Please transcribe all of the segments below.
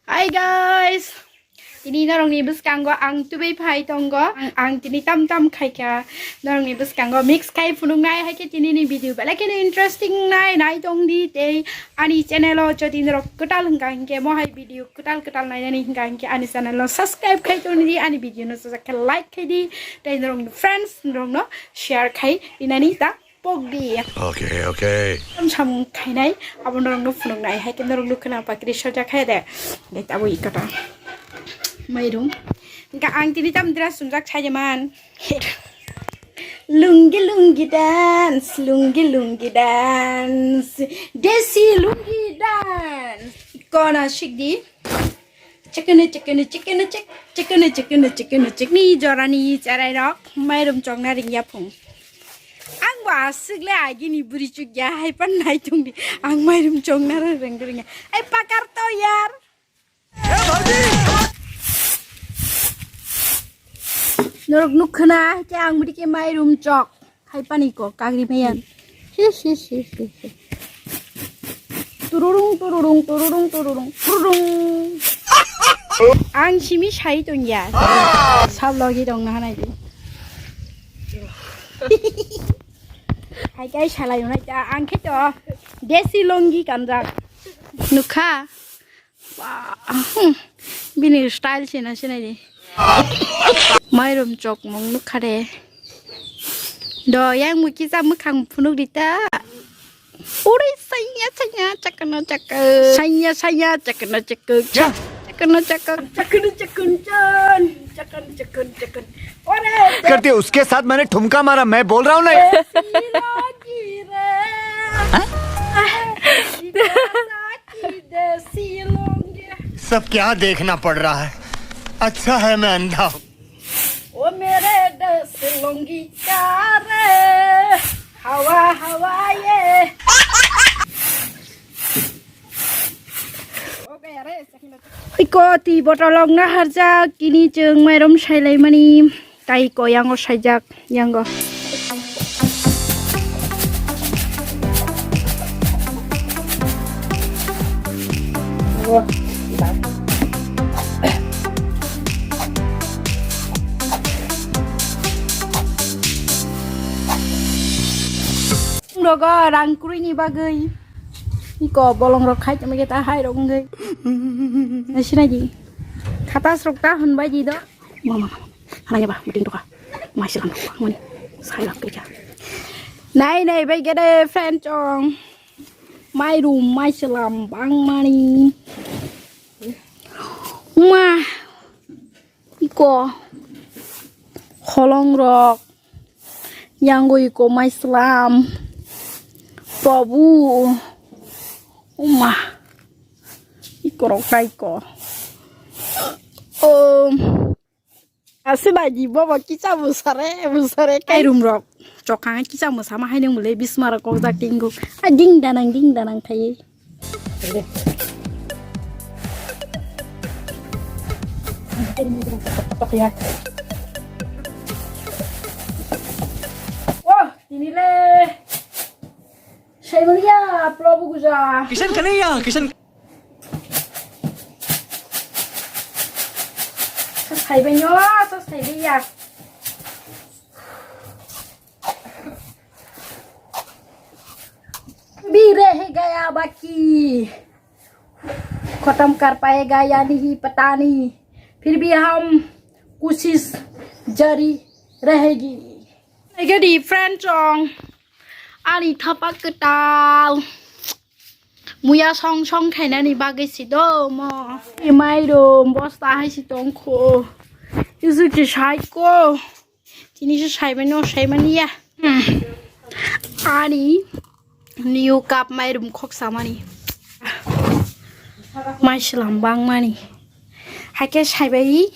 Hi guys, ini norong ni buskanggo ang tubai pai tonggo ang tini tam kaika norong ni buskanggo mix kai funung nai hai ke tini ni video bala ke interesting nai tong di te ani channel lo jodi norok kutal hinggang ke mo hai video kutal nai ni hinggang ke ani channel lo subscribe kai tong di ani video no sa ke like kai di te norong friends norong no share kai inani ta Bagwi. Okay. Sam kai nai abon norong no funung nai hai ke norong no kana pakri soja kai de dek tabu ikata Mayroong Nggak ang tinitam dress sunjak saja man Lungi dance Desi Lungi dance Ikona shik di Chicken ni Jora ni Carai rock Mayroong chong na ring yapung Ang wasig le agi ni buri chuk ya hai pan nai tung di Ang mayroong chong na ring Ay pakar to yar Norok nukhna chang mudi ke mai room chok hai pani ko kagri mayan tururung ang simi sai ton ya sab logi dong na nai hai kai salai na ta ang khe to Desi Lungi kanjak nukha bini style chena di Mayroong chok mong nukhare do yang muki sa mukhang phunuk dita uri saya chakana करते उसके साथ मैंने ठुमका मारा मैं बोल रहा हूँ ना सब क्या देखना पड़ रहा है अच्छा है मैं अंधा हूँ ओ मेरे Desi Lungi care hawa ye Iko ti botolong na harja kini jeung mayrom sailai mani tai ko yang sajak yang go Rogo rangkuri ni Bagwi. Iko bolong rok khai chama kita hai rok ngai. Nasina ji. Khatas rok ta Hambai ji do. Mama. Halanya ba meeting doka. Mai silam mon. Sai lak kerja. Nai bai gede friend chong. Mai room mai silam bang mani. Ma. Iko. Holong rok. Yang go iko mai silam. Babu Umah Ikorok taiko Asibaji bawa kita busare kai rumrok Cokang kita sama hai yang mulai bismara kok tak tinggu ding danang kai Wah ini le Saya melihat pelabu guza. Kishan Kanhaiya Kishan Saya banyak, saya lihat. Bire he gaya baki. खत्म कर पाएगा या नहीं पता नहीं फिर भी हम कोशिश जारी रहेगी Jadi friend chong Ani tapak ketal Muya song kayaknya nih bagai si do mo Imai do bos tahi si tongko Isu kisah ko Ini sih no saya mani ya Ani New cup mai rum kok sama nih Mai selambang mani Hake saya bayi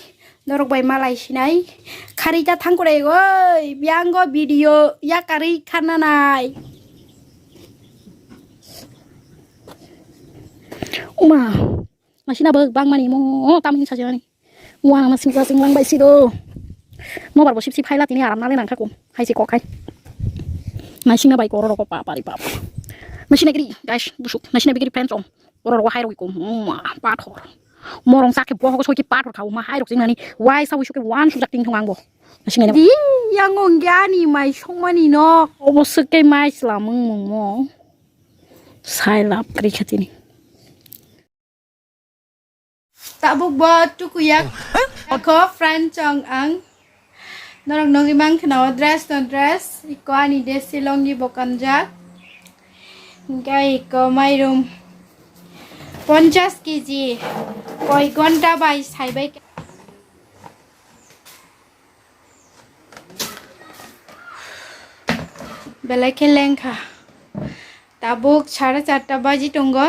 Norok bay malai sinai Karita thangkore oi bianggo video ya kari kananai Uma masih nabag bang mani mo tamin saja ni Wah masih lang bay sido Mo barbo sip hai lat ini aram na le nang kakum hai si kok hai Masih nabay ko roko pa pari papa Masih negeri guys busuk masih negeri pensom roko hai ro ko pa thor morong sak ke bo ko soi ki pat kau ma hai rok sing nani wai sa wi shu ke wan shu jak ting thang bo sing ni di yang ngong ya ni mai chong ma ni no obo se ke mai sla mong mong mo sai lap kri khati ni ta buk bo tu ku yak ko friend chong ang Norok nong imang kena dress no dress iko ani Desi Lungi bokan jak Gai iko my room 50 kg koi gonta bai sai bai belai keleng kha tabuk 4:30 baji tongo